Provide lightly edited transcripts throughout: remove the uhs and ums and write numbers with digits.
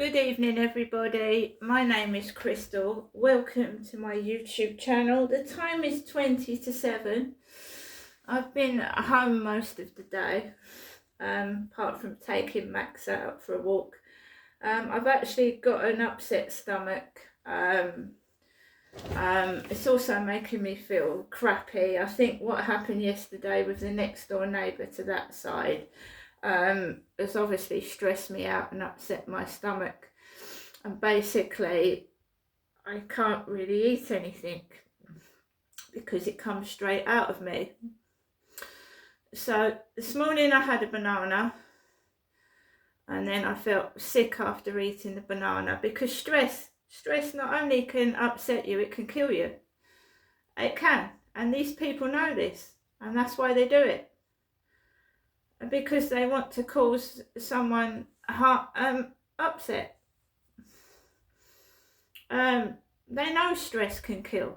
Good evening, everybody. My name is Crystal. Welcome to my YouTube channel. The time is 20 to 7. I've been at home most of the day, apart from taking Max out for a walk. I've actually got an upset stomach. It's also making me feel crappy. I think what happened yesterday with the next door neighbour to that side has obviously stressed me out and upset my stomach, and basically I can't really eat anything because it comes straight out of me. So this morning I had a banana, and then I felt sick after eating the banana, because stress not only can upset you, it can kill you. It can, and these people know this, and that's why they do it. Because they want to cause someone upset. They know stress can kill.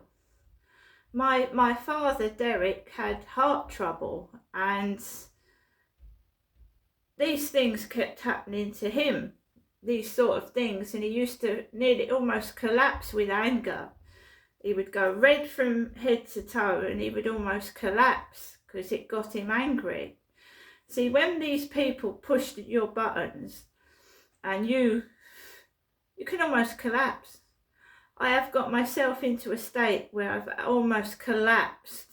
My father, Derek, had heart trouble, and these things kept happening to him, these sort of things, and he used to nearly almost collapse with anger. He would go red from head to toe, and he would almost collapse because it got him angry. See, when these people push your buttons, and you can almost collapse. I have got myself into a state where I've almost collapsed.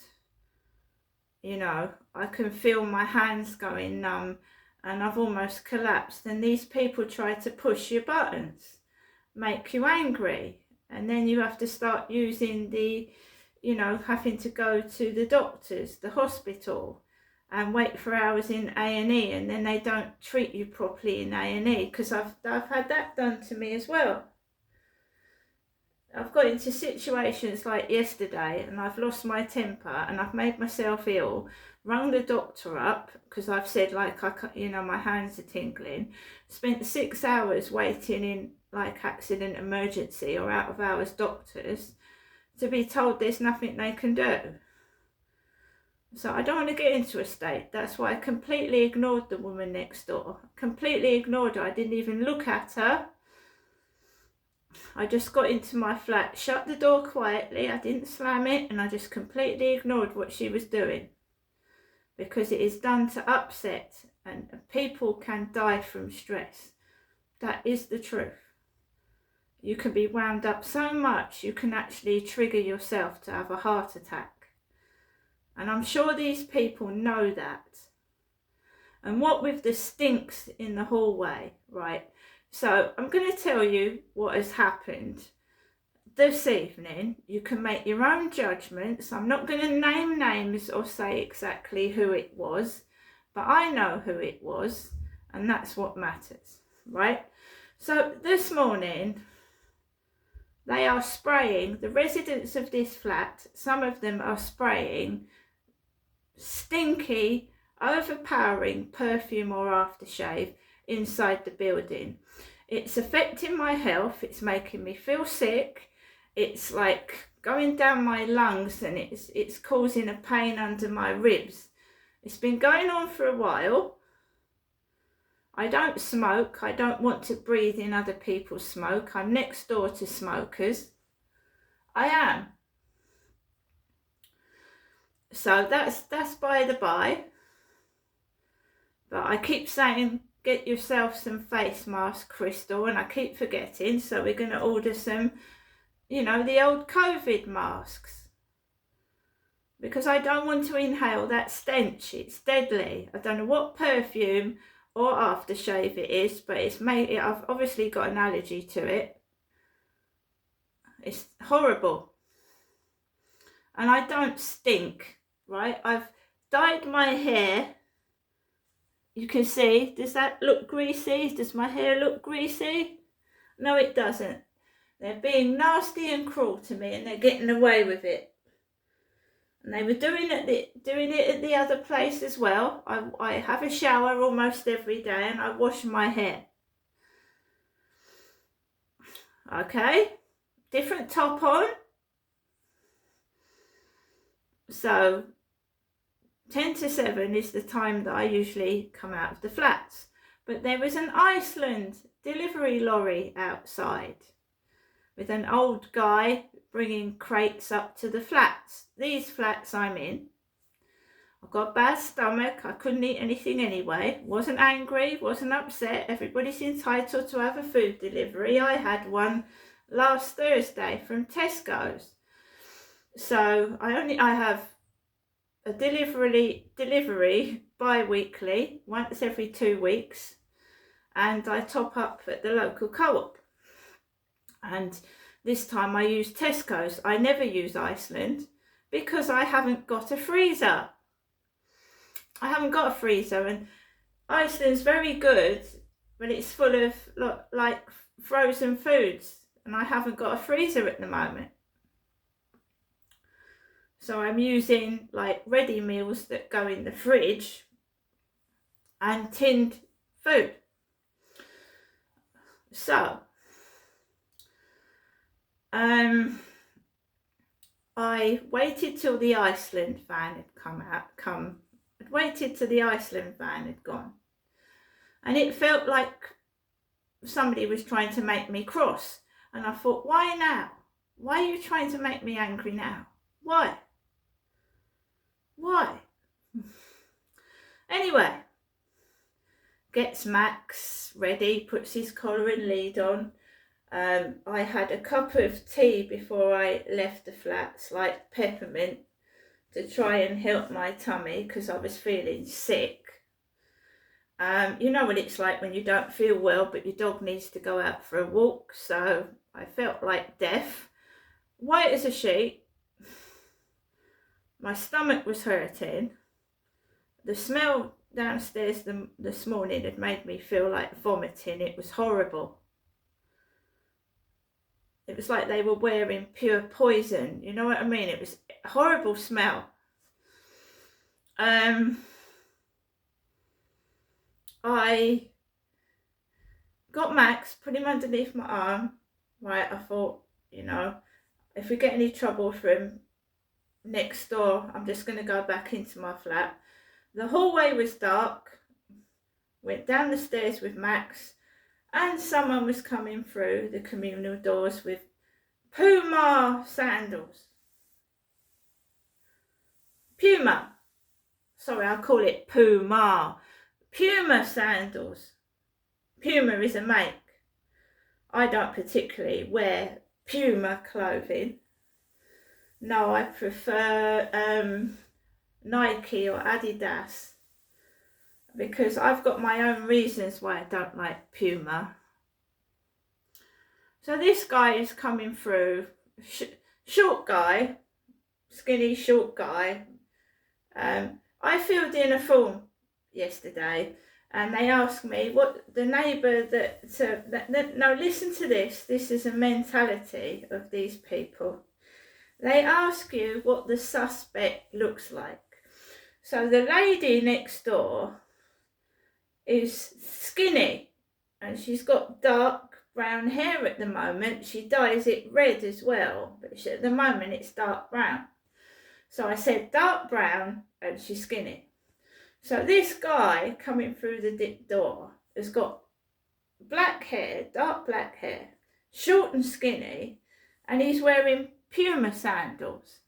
You know, I can feel my hands going numb, and I've almost collapsed. And these people try to push your buttons, make you angry, and then you have to start using having to go to the doctors, the hospital, and wait for hours in A&E, and then they don't treat you properly in A&E, because I've had that done to me as well. I've got into situations like yesterday, and I've lost my temper, and I've made myself ill, rung the doctor up because I've said, like, my hands are tingling, spent 6 hours waiting in like accident emergency or out of hours doctors to be told there's nothing they can do. So I don't want to get into a state. That's why I completely ignored the woman next door. Completely ignored her. I didn't even look at her. I just got into my flat, shut the door quietly. I didn't slam it, and I just completely ignored what she was doing, because it is done to upset, and people can die from stress. That is the truth. You can be wound up so much you can actually trigger yourself to have a heart attack. And I'm sure these people know that. And what with the stinks in the hallway, right? So I'm going to tell you what has happened this evening. You can make your own judgments. I'm not going to name names or say exactly who it was, but I know who it was, and that's what matters, right? So this morning, they are spraying, the residents of this flat, some of them are spraying stinky, overpowering perfume or aftershave inside the building. It's affecting my health. It's making me feel sick. It's like going down my lungs, and it's causing a pain under my ribs. It's been going on for a while. I don't smoke. I don't want to breathe in other people's smoke. I'm next door to smokers. I am. So that's by the by. But I keep saying, get yourself some face masks, Crystal, and I keep forgetting. So we're going to order some, the old COVID masks, because I don't want to inhale that stench. It's deadly. I don't know what perfume or aftershave it is, but I've obviously got an allergy to it. It's horrible. And I don't stink, right? I've dyed my hair. You can see, does that look greasy? Does my hair look greasy? No, it doesn't. They're being nasty and cruel to me, and they're getting away with it. And they were doing it at the other place as well. I have a shower almost every day, and I wash my hair. Okay, different top on. So 10 to 7 is the time that I usually come out of the flats. But there was an Iceland delivery lorry outside with an old guy bringing crates up to the flats. These flats I'm in. I've got a bad stomach. I couldn't eat anything anyway. Wasn't angry, wasn't upset. Everybody's entitled to have a food delivery. I had one last Thursday from Tesco's. So I have a delivery bi-weekly, once every 2 weeks, and I top up at the local co-op. And this time I use Tesco's. I never use Iceland because I haven't got a freezer. And Iceland's very good, but it's full of like frozen foods, and I haven't got a freezer at the moment. So I'm using like ready meals that go in the fridge and tinned food. So I waited till the Iceland van had waited till the Iceland van had gone, and it felt like somebody was trying to make me cross, and I thought, why now? Why are you trying to make me angry now? Why? Anyway, gets Max ready, puts his collar and lead on. I had a cup of tea before I left the flats, like peppermint, to try and help my tummy because I was feeling sick. You know what it's like when you don't feel well but your dog needs to go out for a walk, so I felt like death, white as a sheet. My stomach was hurting. The smell downstairs this morning had made me feel like vomiting. It was horrible. It was like they were wearing pure poison. You know what I mean? It was a horrible smell. I got Max, put him underneath my arm. Right, I thought, you know, if we get any trouble from next door, I'm just going to go back into my flat. The hallway was dark. Went down the stairs with Max, and someone was coming through the communal doors with Puma sandals. Puma. Sorry, I'll call it Puma. Puma sandals. Puma is a make. I don't particularly wear Puma clothing. No, I prefer Nike or Adidas, because I've got my own reasons why I don't like Puma. So this guy is coming through, short guy, skinny short guy. I filled in a form yesterday, and they asked me what the neighbour no, listen to this. This is a mentality of these people. They ask you what the suspect looks like. So the lady next door is skinny, and she's got dark brown hair at the moment. She dyes it red as well, but at the moment it's dark brown. So I said dark brown, and she's skinny. So this guy coming through the door has got black hair, dark black hair, short and skinny, and he's wearing Puma sandals.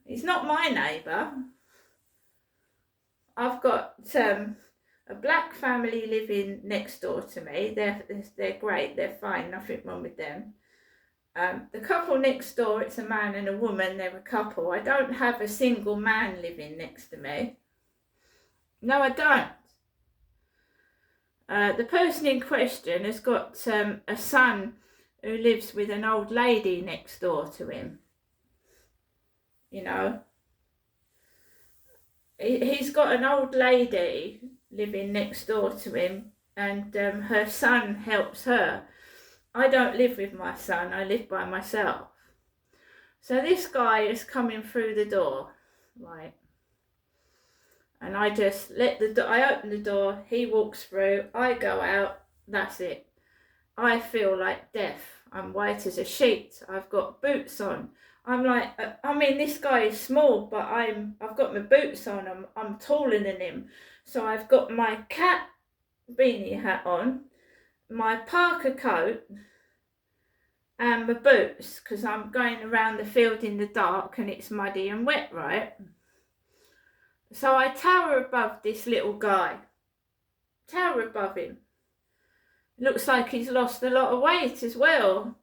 He's not my neighbour. I've got a black family living next door to me. They're great, they're fine, nothing wrong with them. The couple next door, it's a man and a woman, they're a couple. I don't have a single man living next to me. No, I don't. The person in question has got a son who lives with an old lady next door to him. You know, he's got an old lady living next door to him, and her son helps her. I don't live with my son, I live by myself. So this guy is coming through the door, right? And I just I open the door, he walks through, I go out, that's it. I feel like death. I'm white as a sheet. I've got boots on. I'm like, I mean, this guy is small, but I've got my boots on. I'm taller than him. So I've got my cat beanie hat on, my parka coat and my boots, because I'm going around the field in the dark and it's muddy and wet, right? So I tower above this little guy. Tower above him. Looks like he's lost a lot of weight as well.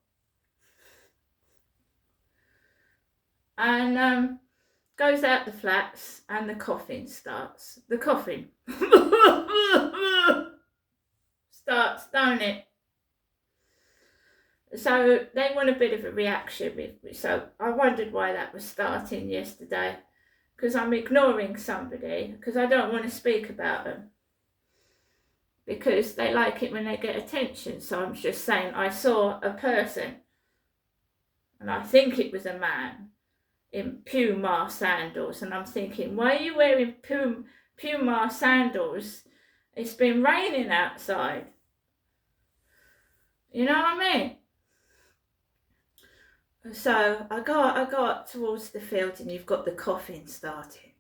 And goes out the flats and the coughing starts. The coughing starts, don't it? So they want a bit of a reaction with me. So I wondered why that was starting yesterday. Because I'm ignoring somebody, because I don't want to speak about them. Because they like it when they get attention. So I'm just saying I saw a person, and I think it was a man, in Puma sandals. And I'm thinking, why are you wearing Puma sandals? It's been raining outside. You know what I mean? So I go up towards the field, and you've got the coughing starting.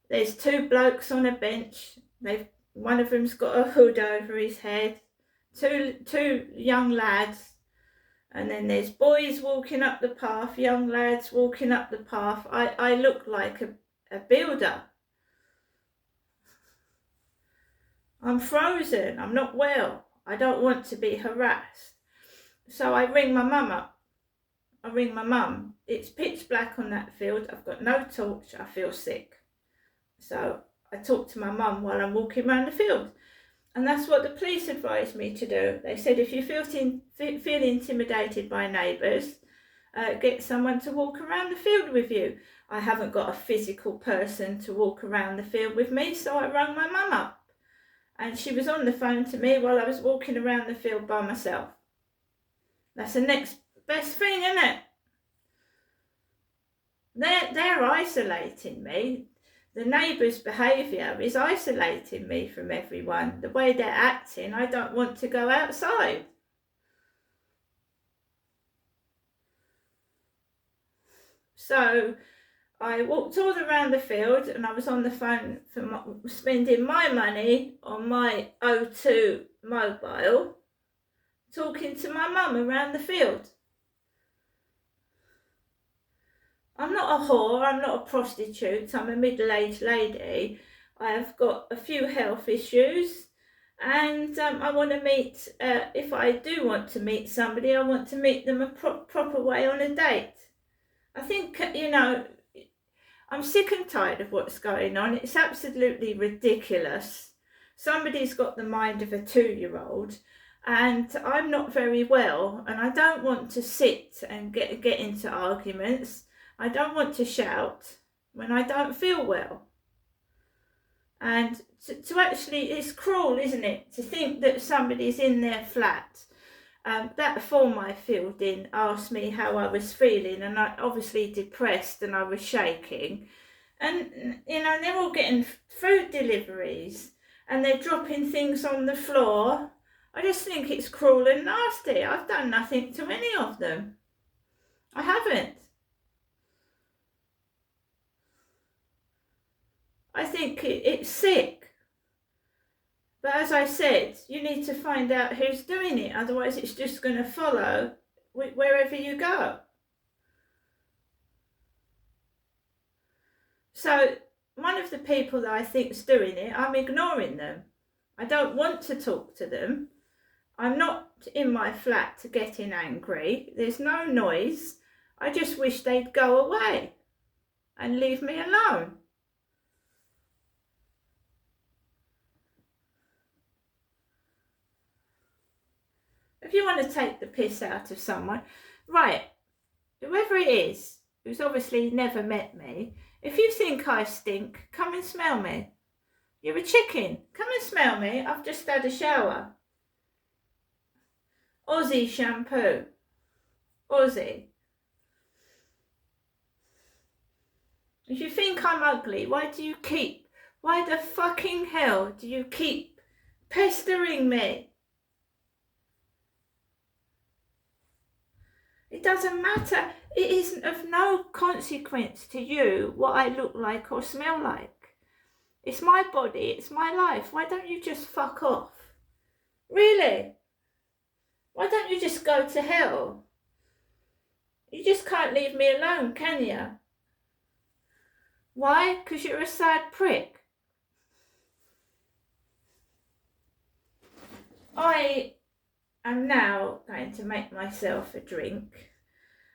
There's two blokes on a bench. One of them's got a hood over his head. Two young lads. And then there's boys walking up the path, young lads walking up the path. I look like a builder. I'm frozen. I'm not well. I don't want to be harassed. So I ring my mum up. It's pitch black on that field. I've got no torch. I feel sick. So I talk to my mum while I'm walking around the field. And that's what the police advised me to do. They said if you feel intimidated by neighbours, get someone to walk around the field with you. I haven't got a physical person to walk around the field with me, so I rang my mum up. And she was on the phone to me while I was walking around the field by myself. That's the next best thing, isn't it? They're isolating me. The neighbours' behaviour is isolating me from everyone. The way they're acting, I don't want to go outside. So I walked all around the field, and I was on the phone spending my money on my O2 mobile, talking to my mum around the field. I'm not a whore, I'm not a prostitute, I'm a middle-aged lady. I have got a few health issues, and I want to meet, if I do want to meet somebody, I want to meet them a proper way on a date. I think, I'm sick and tired of what's going on. It's absolutely ridiculous. Somebody's got the mind of a 2-year-old, and I'm not very well, and I don't want to sit and get into arguments. I don't want to shout when I don't feel well. And to actually, it's cruel, isn't it, to think that somebody's in their flat. That form I filled in asked me how I was feeling, and I obviously depressed, and I was shaking. And, they're all getting food deliveries, and they're dropping things on the floor. I just think it's cruel and nasty. I've done nothing to any of them. I haven't. I think it's sick. But as I said, you need to find out who's doing it. Otherwise, it's just going to follow wherever you go. So one of the people that I think is doing it, I'm ignoring them. I don't want to talk to them. I'm not in my flat to get in angry. There's no noise. I just wish they'd go away and leave me alone. If you want to take the piss out of someone, right, whoever it is, who's obviously never met me, if you think I stink, come and smell me. You're a chicken. Come and smell me. I've just had a shower. Aussie shampoo. Aussie. If you think I'm ugly, why the fucking hell do you keep pestering me? It doesn't matter. It isn't of no consequence to you what I look like or smell like. It's my body, it's my life. Why don't you just fuck off? Really? Why don't you just go to hell? You just can't leave me alone, can you? Why? Because you're a sad prick. I am now going to make myself a drink.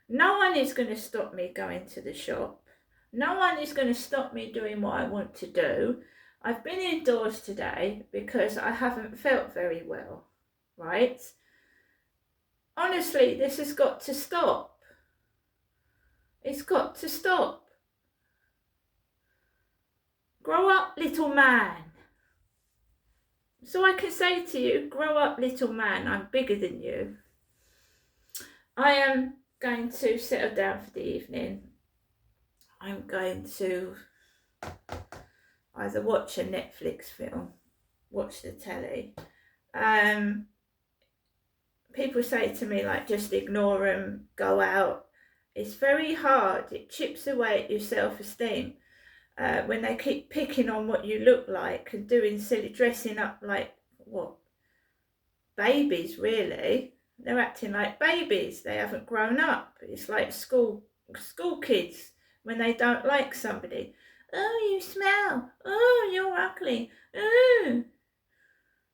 No one is going to stop me going to the shop. No one is going to stop me doing what I want to do. I've been indoors today because I haven't felt very well, right? Honestly, this has got to stop. It's got to stop. Grow up, little man. So I can say to you, grow up, little man. I'm bigger than you. I am going to settle down for the evening. I'm going to either watch a Netflix film, watch the telly. People say to me, like, just ignore them, go out. It's very hard. It chips away at your self-esteem when they keep picking on what you look like and doing silly, dressing up like, what, babies, really. They're acting like babies. They haven't grown up. It's like school kids when they don't like somebody. Oh, you smell. Oh, you're ugly. Oh.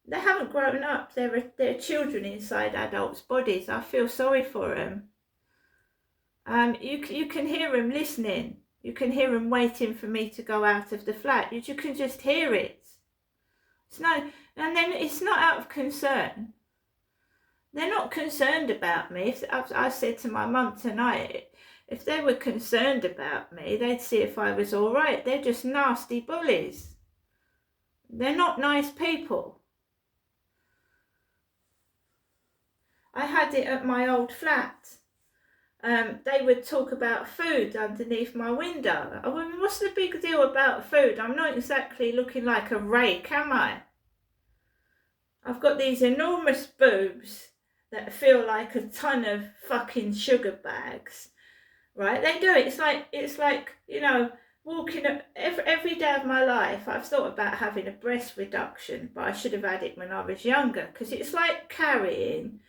They haven't grown up. They're children inside adults' bodies. I feel sorry for them. You can hear them listening. You can hear them waiting for me to go out of the flat. You can just hear it. And then it's not out of concern. They're not concerned about me. I said to my mum tonight, if they were concerned about me, they'd see if I was all right. They're just nasty bullies. They're not nice people. I had it at my old flat. They would talk about food underneath my window. I mean, what's the big deal about food? I'm not exactly looking like a rake, am I? I've got these enormous boobs that feel like a ton of fucking sugar bags, right? They do it. It's like you know, walking every day of my life. I've thought about having a breast reduction, but I should have had it when I was younger, because it's like carrying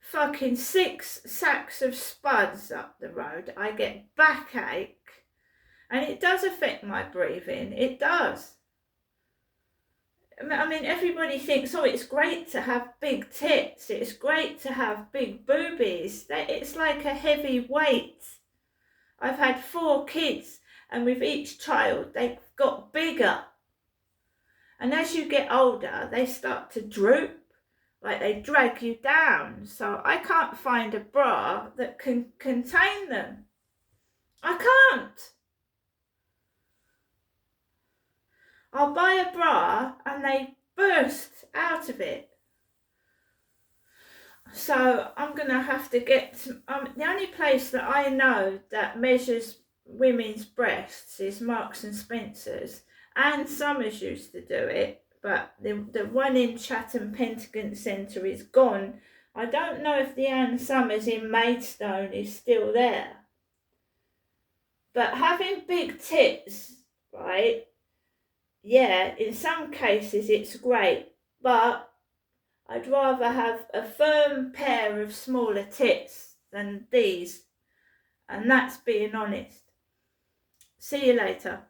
fucking 6 sacks of spuds up the road. I get backache, and it does affect my breathing. It does. I mean, everybody thinks, oh, it's great to have big tits. It's great to have big boobies. It's like a heavy weight. I've had 4 kids, and with each child, they've got bigger. And as you get older, they start to droop. Like they drag you down. So I can't find a bra that can contain them. I can't. I'll buy a bra and they burst out of it. So I'm going to have to get the only place that I know that measures women's breasts is Marks and Spencer's. Anne Summers used to do it. But the one in Chatham Pentagon Centre is gone. I don't know if the Anne Summers in Maidstone is still there. But having big tits, right, yeah, in some cases it's great. But I'd rather have a firm pair of smaller tits than these. And that's being honest. See you later.